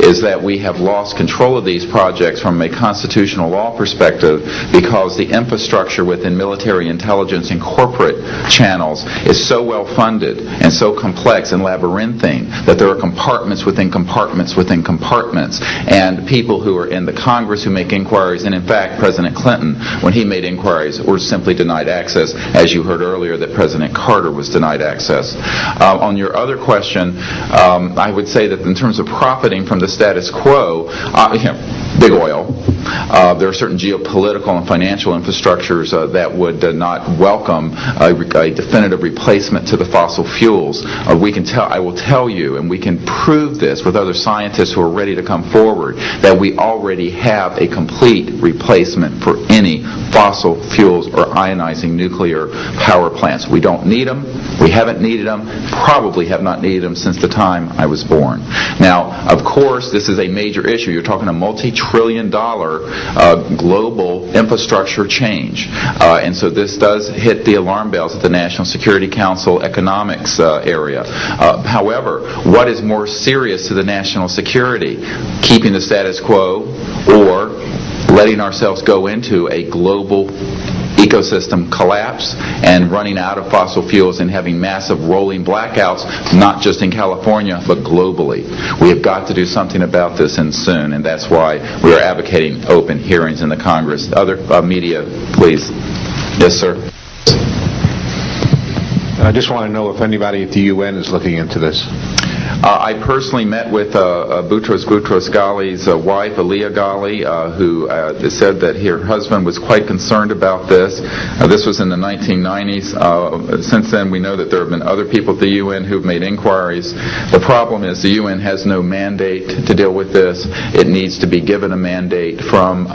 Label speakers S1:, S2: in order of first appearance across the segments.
S1: is that we have lost control of these projects from a constitutional law perspective because the infrastructure within military intelligence and corporate channels is so well funded and so complex and labyrinthine that there are compartments within compartments within compartments, and people who are in the Congress who make inquiries, and in fact President Clinton, when he made inquiries, were simply denied access, as you heard earlier that President Carter was denied access. On your other question, I would say that in terms of profiting from the status quo, big oil, there are certain geopolitical and financial infrastructures that would not welcome a definitive replacement to the fossil fuels. I will tell you, and we can prove this with other scientists who are ready to come forward, that we already have a complete replacement for any fossil fuels or ionizing nuclear power plants. We don't need them. We haven't needed them, probably have not needed them since the time I was born. Now, of course, this is a major issue. You're talking a multi-trillion-dollar global infrastructure change. And so this does hit the alarm bells at the National Security Council economics area. However, what is more serious to the national security? Keeping the status quo or letting ourselves go into a global ecosystem collapse and running out of fossil fuels and having massive rolling blackouts, not just in California, but globally. We have got to do something about this, and soon, and that's why we are advocating open hearings in the Congress. Other media, please. Yes, sir.
S2: I just want to know if anybody at the UN is looking into this.
S1: I personally met with Boutros Ghali's wife, Aliyah Ghali, who said that her husband was quite concerned about this. This was in the 1990s. Since then, we know that there have been other people at the UN who have made inquiries. The problem is the UN has no mandate to deal with this. It needs to be given a mandate from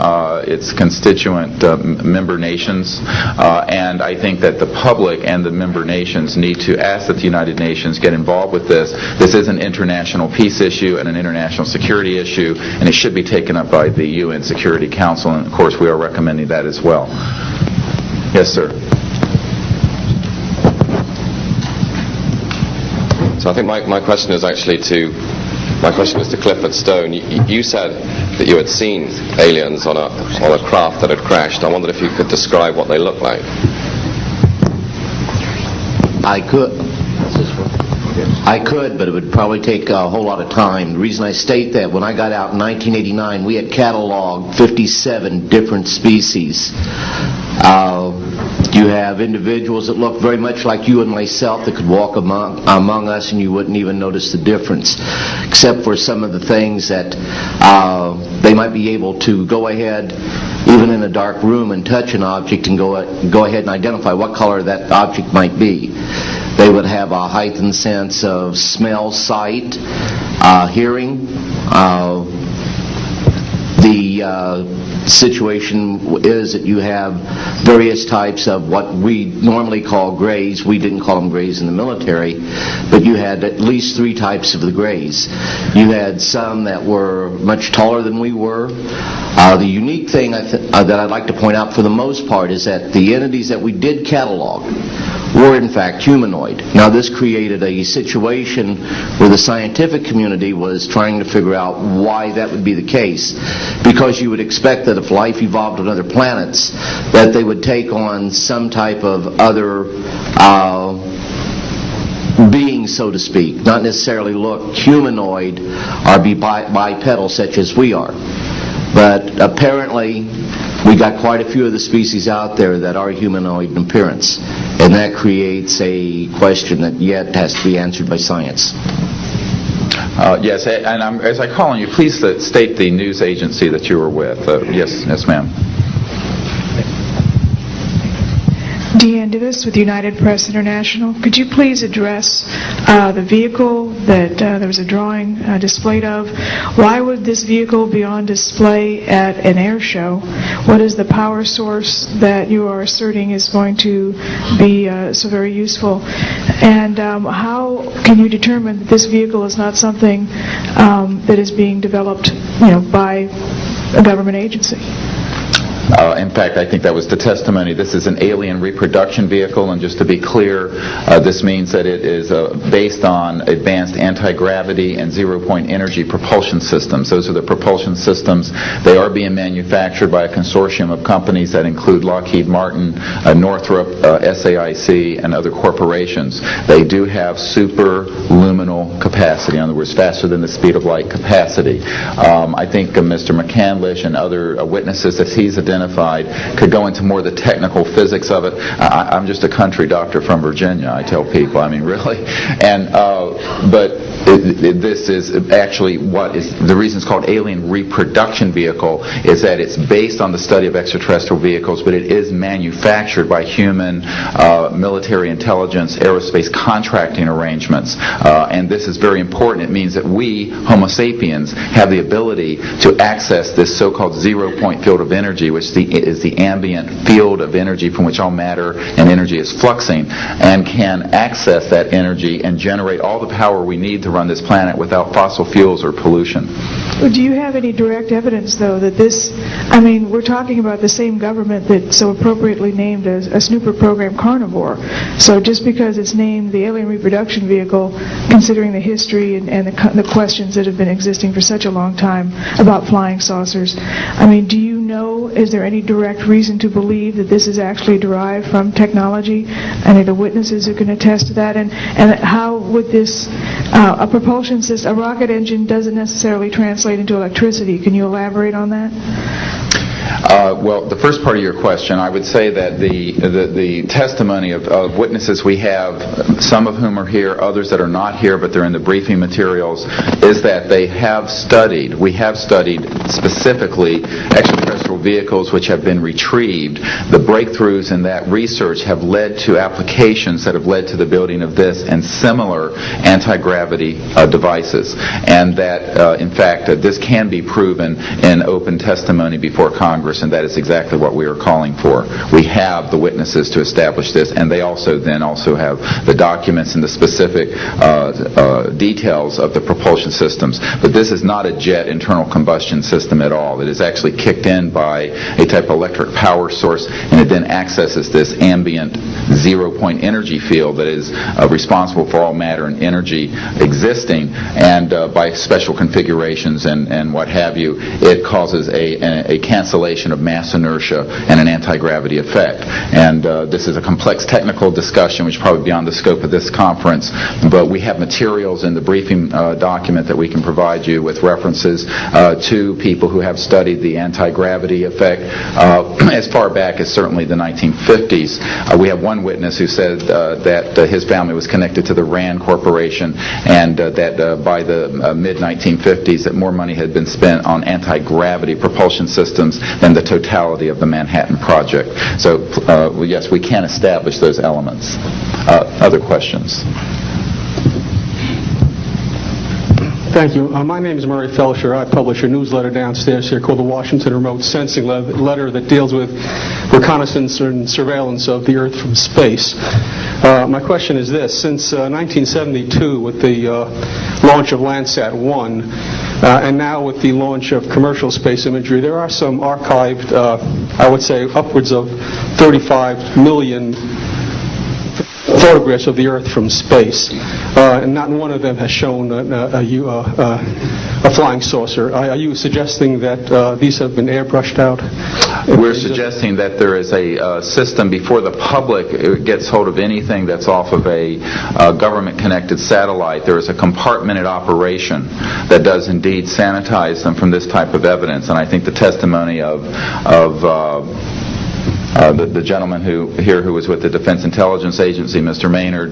S1: its constituent member nations. And I think that the public and the member nations need to ask that the United Nations get involved with this. This is an international peace issue and an international security issue, and it should be taken up by the UN Security Council, and of course we are recommending that as well. Yes, sir.
S3: So I think my question is actually to Clifford Stone. You said that you had seen aliens on a craft that had crashed. I wondered if you could describe what they looked like.
S4: I could, but it would probably take a whole lot of time. The reason I state that, when I got out in 1989, we had cataloged 57 different species. You have individuals that look very much like you and myself that could walk among us and you wouldn't even notice the difference, except for some of the things that they might be able to go ahead, even in a dark room, and touch an object and go ahead and identify what color that object might be. They would have a heightened sense of smell, sight, hearing. The situation is that you have various types of what we normally call grays. We didn't call them grays in the military, but you had at least 3 types of the grays. You had some that were much taller than we were. The unique thing that I'd like to point out for the most part is that the entities that we did catalog were in fact humanoid. Now this created a situation where the scientific community was trying to figure out why that would be the case, because you would expect that if life evolved on other planets that they would take on some type of other being, so to speak, not necessarily look humanoid or be bipedal such as we are. But apparently we got quite a few of the species out there that are humanoid in appearance, and that creates a question that yet has to be answered by science.
S1: Yes, and as I call on you, please state the news agency that you were with. Yes, ma'am.
S5: Deanne Davis with United Press International. Could you please address the vehicle that there was a drawing displayed of? Why would this vehicle be on display at an air show? What is the power source that you are asserting is going to be so very useful? And how can you determine that this vehicle is not something that is being developed, by a government agency?
S1: In fact, I think that was the testimony. This is an alien reproduction vehicle, and just to be clear, this means that it is based on advanced anti-gravity and zero-point energy propulsion systems. Those are the propulsion systems. They are being manufactured by a consortium of companies that include Lockheed Martin, Northrop, SAIC, and other corporations. They do have superluminal capacity, in other words, faster than the speed of light capacity. I think Mr. McCandlish and other witnesses that he's identified could go into more of the technical physics of it. I'm just a country doctor from Virginia, I tell people. I mean, really. And but this is actually what is the reason it's called alien reproduction vehicle is that it's based on the study of extraterrestrial vehicles, but it is manufactured by human military intelligence, aerospace contracting arrangements. And this is very important. It means that we, Homo sapiens, have the ability to access this so-called zero-point field of energy, which is the ambient field of energy from which all matter and energy is fluxing, and can access that energy and generate all the power we need to run this planet without fossil fuels or pollution.
S5: Do you have any direct evidence, though, that this, we're talking about the same government that so appropriately named a snooper program Carnivore. So just because it's named the alien reproduction vehicle, considering the history and the questions that have been existing for such a long time about flying saucers, do you know, is there any direct reason to believe that this is actually derived from technology? Any of the witnesses who can attest to that? And how would this, a propulsion system, a rocket engine doesn't necessarily translate into electricity. Can you elaborate on that?
S1: Well, the first part of your question, I would say that the testimony of witnesses we have, some of whom are here, others that are not here, but they're in the briefing materials, is that we have studied specifically extraterrestrial vehicles which have been retrieved. The breakthroughs in that research have led to applications that have led to the building of this and similar anti-gravity devices. And that, in fact, this can be proven in open testimony before Congress, and that is exactly what we are calling for. We have the witnesses to establish this, and they also have the documents and the specific details of the propulsion systems. But this is not a jet internal combustion system at all. It is actually kicked in by a type of electric power source, and it then accesses this ambient zero-point energy field that is responsible for all matter and energy existing, and by special configurations and what have you, it causes a cancellation of mass inertia and an anti-gravity effect. And this is a complex technical discussion which is probably beyond the scope of this conference, but we have materials in the briefing document that we can provide you with references to people who have studied the anti-gravity effect as far back as certainly the 1950s. We have one witness who said that his family was connected to the RAND Corporation, and that by the mid-1950s that more money had been spent on anti-gravity propulsion systems than the totality of the Manhattan Project. So yes, we can establish those elements. Other questions?
S6: Thank you. My name is Murray Felsher. I publish a newsletter downstairs here called the Washington Remote Sensing Letter that deals with reconnaissance and surveillance of the Earth from space. My question is this. Since 1972, with the launch of Landsat 1, and now with the launch of commercial space imagery, there are some archived, I would say, upwards of 35 million photographs of the Earth from space, and not one of them has shown a flying saucer. Are you suggesting that these have been airbrushed out?
S1: We're suggesting that there is a system before the public gets hold of anything that's off of a government-connected satellite. There is a compartmented operation that does indeed sanitize them from this type of evidence, and I think the testimony of the gentleman who was with the Defense Intelligence Agency, Mr. Maynard,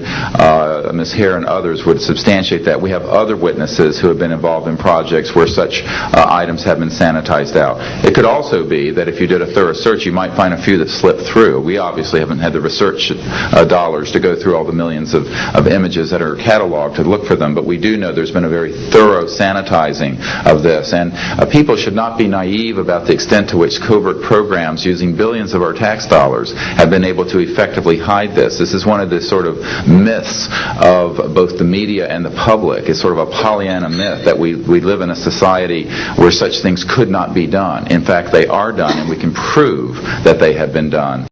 S1: Ms. Hare, and others would substantiate that. We have other witnesses who have been involved in projects where such items have been sanitized out. It could also be that if you did a thorough search, you might find a few that slipped through. We obviously haven't had the research dollars to go through all the millions of images that are cataloged to look for them, but we do know there's been a very thorough sanitizing of this. And people should not be naive about the extent to which covert programs using billions of our tax tax dollars, have been able to effectively hide this. This is one of the sort of myths of both the media and the public. It's sort of a Pollyanna myth that we live in a society where such things could not be done. In fact, they are done, and we can prove that they have been done.